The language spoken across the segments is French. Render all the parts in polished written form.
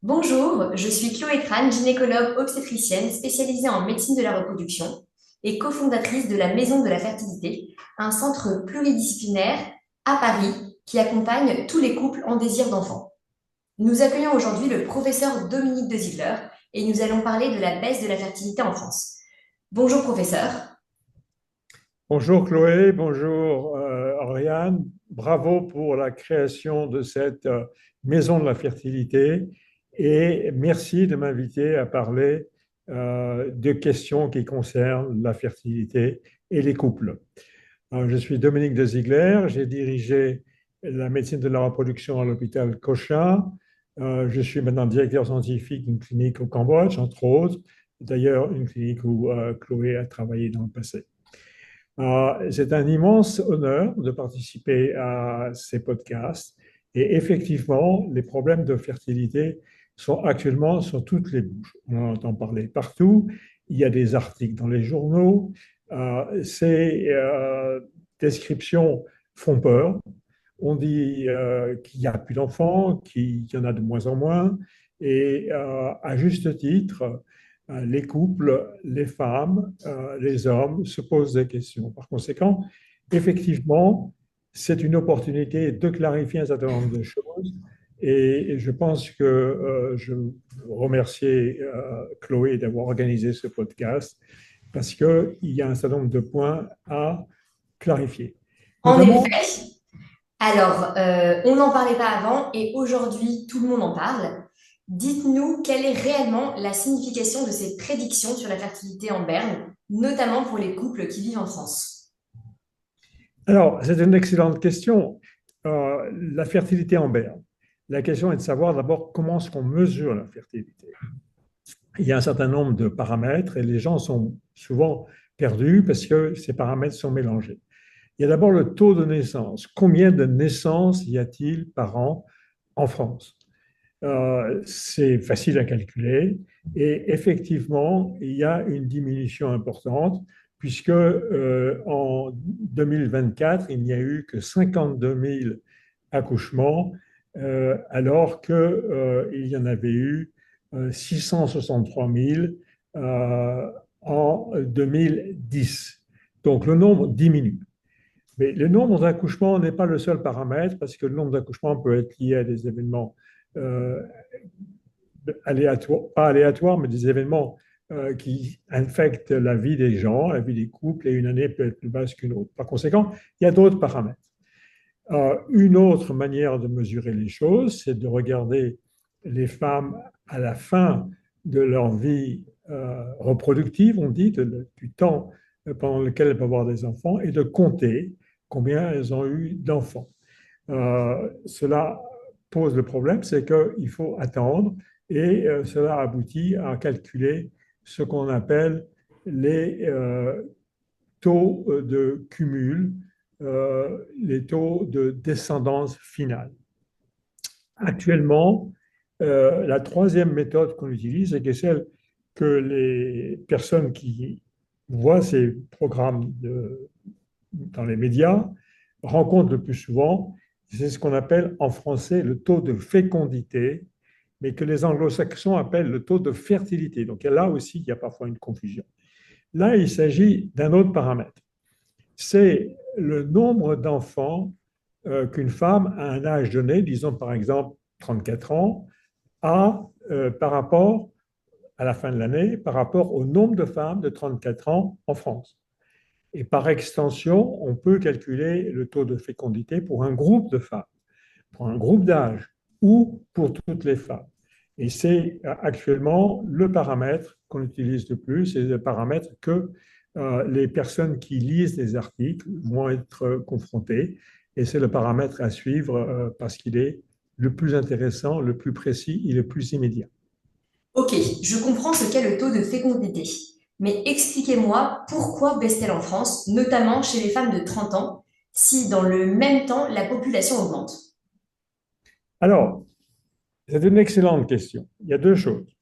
Bonjour, je suis Chloé Crane, gynécologue obstétricienne spécialisée en médecine de la reproduction et cofondatrice de la Maison de la Fertilité, un centre pluridisciplinaire à Paris qui accompagne tous les couples en désir d'enfant. Nous accueillons aujourd'hui le professeur Dominique de Ziegler et nous allons parler de la baisse de la fertilité en France. Bonjour professeur. Bonjour Chloé, bonjour Oriane. Bravo pour la création de cette maison de la fertilité et merci de m'inviter à parler de questions qui concernent la fertilité et les couples. Je suis Dominique de Ziegler, j'ai dirigé la médecine de la reproduction à l'hôpital Cochin. Je suis maintenant directeur scientifique d'une clinique au Cambodge, entre autres, d'ailleurs une clinique où Chloé a travaillé dans le passé. C'est un immense honneur de participer à ces podcasts. Et effectivement, les problèmes de fertilité sont actuellement sur toutes les bouches. On en entend parler partout. Il y a des articles dans les journaux. Ces descriptions font peur. On dit qu'il n'y a plus d'enfants, qu'il y en a de moins en moins. Et à juste titre, les couples, les femmes, les hommes se posent des questions. Par conséquent, effectivement, c'est une opportunité de clarifier un certain nombre de choses. Et je pense que je remercie Chloé d'avoir organisé ce podcast parce qu'il y a un certain nombre de points à clarifier. En Notamment, effet, alors, on n'en parlait pas avant et aujourd'hui, tout le monde en parle. Dites-nous quelle est réellement la signification de ces prédictions sur la fertilité en berne, notamment pour les couples qui vivent en France. alors, c'est une excellente question. La fertilité en berne. La question est de savoir d'abord comment est-ce qu'on mesure la fertilité. Il y a un certain nombre de paramètres et les gens sont souvent perdus parce que ces paramètres sont mélangés. Il y a d'abord le taux de naissance. Combien de naissances y a-t-il par an en France? C'est facile à calculer et effectivement, il y a une diminution importante puisque en 2024, il n'y a eu que 52 000 accouchements alors qu'il y en avait eu 663 000 en 2010. Donc le nombre diminue. Mais le nombre d'accouchements n'est pas le seul paramètre, parce que le nombre d'accouchements peut être lié à des événements euh, aléatoires, pas aléatoires, mais des événements qui infectent la vie des gens, la vie des couples, et une année peut être plus basse qu'une autre. Par conséquent, il y a d'autres paramètres. Une autre manière de mesurer les choses, c'est de regarder les femmes à la fin de leur vie reproductive, on dit, du temps pendant lequel elles peuvent avoir des enfants, et de compter combien elles ont eu d'enfants. Cela pose le problème, c'est qu'il faut attendre, et cela aboutit à calculer ce qu'on appelle les taux de cumul, les taux de descendance finale. Actuellement, la troisième méthode qu'on utilise, c'est celle que les personnes qui voient ces programmes dans les médias rencontrent le plus souvent. C'est ce qu'on appelle en français le taux de fécondité, mais que les anglo-saxons appellent le taux de fertilité. Donc là aussi, il y a parfois une confusion. Là, il s'agit d'un autre paramètre. C'est le nombre d'enfants qu'une femme à un âge donné, disons par exemple 34 ans, a par rapport à la fin de l'année, par rapport au nombre de femmes de 34 ans en France. Et par extension, on peut calculer le taux de fécondité pour un groupe de femmes, pour un groupe d'âge ou pour toutes les femmes. Et c'est actuellement le paramètre qu'on utilise le plus, et le paramètre que les personnes qui lisent les articles vont être confrontées. Et c'est le paramètre à suivre parce qu'il est le plus intéressant, le plus précis et le plus immédiat. Ok, je comprends ce qu'est le taux de fécondité, mais expliquez-moi pourquoi baisse-t-elle en France, notamment chez les femmes de 30 ans, si dans le même temps la population augmente? Alors, c'est une excellente question. Il y a deux choses.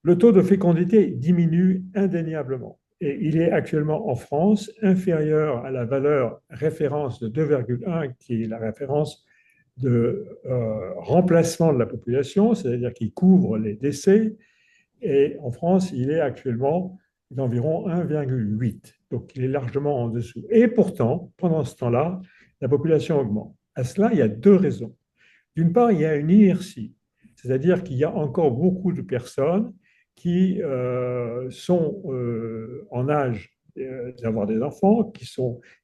Le taux de fécondité diminue indéniablement et il est actuellement en France inférieur à la valeur référence de 2,1 qui est la référence de remplacement de la population, c'est-à-dire qui couvre les décès. Et en France, il est actuellement d'environ 1,8. Donc, il est largement en dessous. Et pourtant, pendant ce temps-là, la population augmente. À cela, il y a deux raisons. D'une part, il y a une inertie, c'est-à-dire qu'il y a encore beaucoup de personnes qui sont en âge d'avoir des enfants,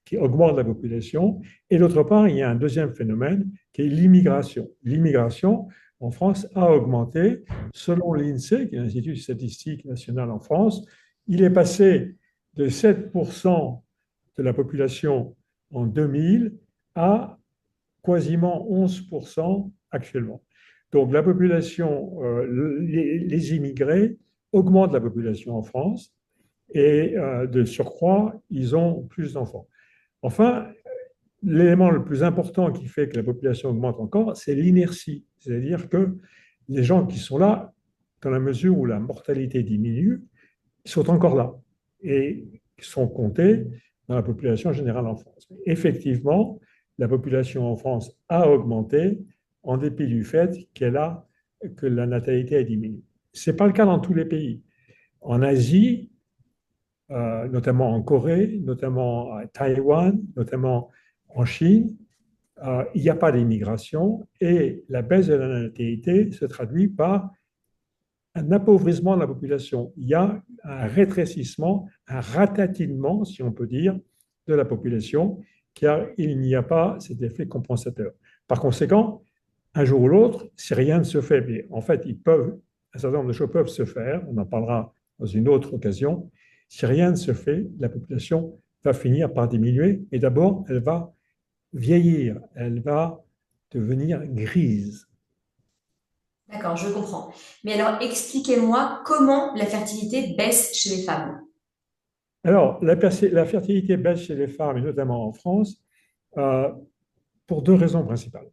qui augmentent la population. Et d'autre part, il y a un deuxième phénomène qui est l'immigration. L'immigration, en France, a augmenté. Selon l'INSEE, qui est l'Institut statistique national en France, il est passé de 7% de la population en 2000 à quasiment 11% actuellement. Donc la population, les immigrés augmentent la population en France et de surcroît, ils ont plus d'enfants. Enfin, l'élément le plus important qui fait que la population augmente encore, c'est l'inertie. C'est-à-dire que les gens qui sont là, dans la mesure où la mortalité diminue, sont encore là et sont comptés dans la population générale en France. Effectivement, la population en France a augmenté en dépit du fait que la natalité a diminué. Ce n'est pas le cas dans tous les pays. En Asie, notamment en Corée, notamment à Taïwan, notamment en Chine, il n'y a pas d'immigration et la baisse de la natalité se traduit par un appauvrissement de la population. Il y a un rétrécissement, un ratatinement, si on peut dire, de la population, car il n'y a pas cet effet compensateur. Par conséquent, un jour ou l'autre, si rien ne se fait, mais en fait, un certain nombre de choses peuvent se faire, on en parlera dans une autre occasion, si rien ne se fait, la population va finir par diminuer, et d'abord, elle va vieillir, elle va devenir grise. D'accord, je comprends. Mais alors, expliquez-moi comment la fertilité baisse chez les femmes. Alors, la fertilité baisse chez les femmes, et notamment en France, euh, pour deux raisons principales.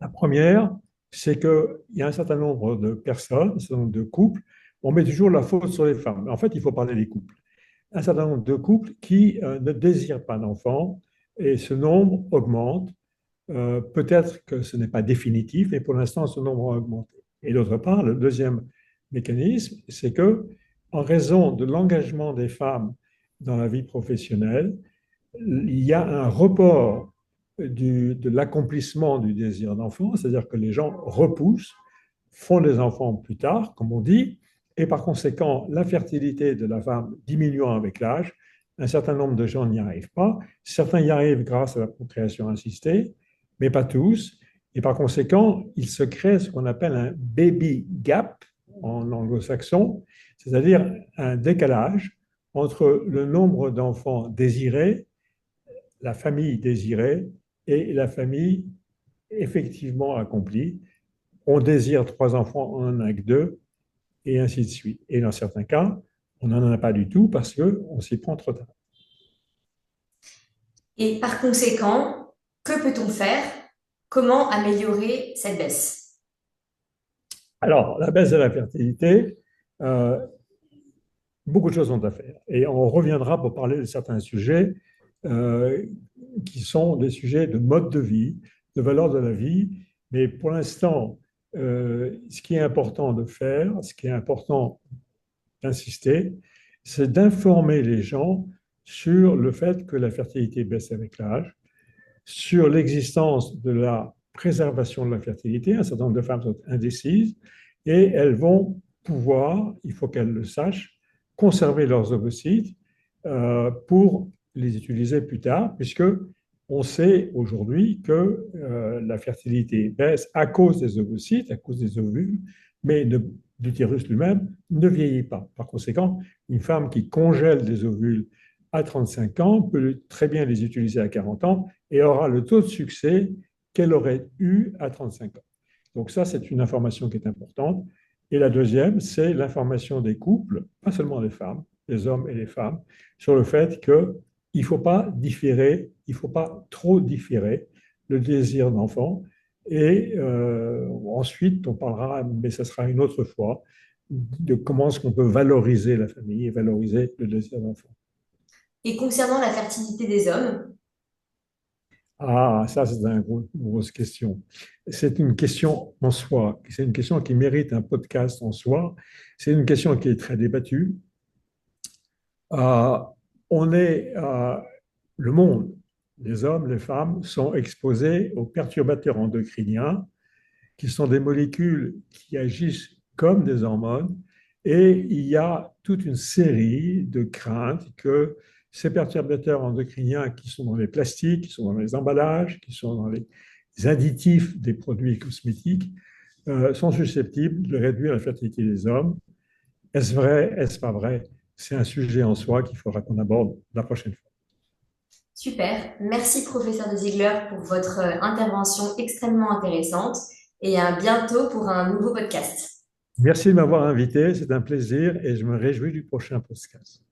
La première, c'est qu'il y a un certain nombre de personnes, un certain nombre de couples, on met toujours la faute sur les femmes. En fait, il faut parler des couples. Un certain nombre de couples qui ne désirent pas d'enfants, et ce nombre augmente. Peut-être que ce n'est pas définitif, mais pour l'instant, ce nombre a augmenté. Et d'autre part, le deuxième mécanisme, c'est que, en raison de l'engagement des femmes dans la vie professionnelle, il y a un report de l'accomplissement du désir d'enfant, c'est-à-dire que les gens repoussent, font des enfants plus tard, comme on dit, et par conséquent, la fertilité de la femme diminuant avec l'âge, un certain nombre de gens n'y arrivent pas. Certains y arrivent grâce à la procréation assistée, mais pas tous. Et par conséquent, il se crée ce qu'on appelle un baby gap en anglo-saxon, c'est-à-dire un décalage entre le nombre d'enfants désirés, la famille désirée et la famille effectivement accomplie. On désire trois enfants, on n'en a que deux, et ainsi de suite. Et dans certains cas, on n'en a pas du tout parce qu'on s'y prend trop tard. Et par conséquent, que peut-on faire? Comment améliorer cette baisse? Alors, la baisse de la fertilité, euh, beaucoup de choses sont à faire. Et on reviendra pour parler de certains sujets euh, qui sont des sujets de mode de vie, de valeur de la vie. Mais pour l'instant, ce qui est important de faire, ce qui est important d'insister, c'est d'informer les gens sur le fait que la fertilité baisse avec l'âge, sur l'existence de la préservation de la fertilité. Un certain nombre de femmes sont indécises et elles vont pouvoir, il faut qu'elles le sachent, conserver leurs ovocytes pour les utiliser plus tard, puisque on sait aujourd'hui que la fertilité baisse à cause des ovocytes, à cause des ovules, mais l'utérus lui-même ne vieillit pas. Par conséquent, une femme qui congèle des ovules à 35 ans peut très bien les utiliser à 40 ans et aura le taux de succès qu'elle aurait eu à 35 ans. Donc ça, c'est une information qui est importante. Et la deuxième, c'est l'information des couples, pas seulement des femmes, des hommes et des femmes, sur le fait qu'il ne faut pas différer, il ne faut pas trop différer le désir d'enfant. Et ensuite, on parlera, mais ce sera une autre fois, de comment est-ce qu'on peut valoriser la famille et valoriser le désir d'enfant. Et concernant la fertilité des hommes, Ah, ça, c'est une grosse question. C'est une question en soi. C'est une question qui mérite un podcast en soi. C'est une question qui est très débattue. Euh, on est, le monde, les hommes, les femmes, sont exposés aux perturbateurs endocriniens, qui sont des molécules qui agissent comme des hormones. Et il y a toute une série de craintes que ces perturbateurs endocriniens qui sont dans les plastiques, qui sont dans les emballages, qui sont dans les additifs des produits cosmétiques, sont susceptibles de réduire la fertilité des hommes. Est-ce vrai? Est-ce pas vrai? C'est un sujet en soi qu'il faudra qu'on aborde la prochaine fois. Super. Merci, professeur de Ziegler, pour votre intervention extrêmement intéressante et à bientôt pour un nouveau podcast. Merci de m'avoir invité, c'est un plaisir et je me réjouis du prochain podcast.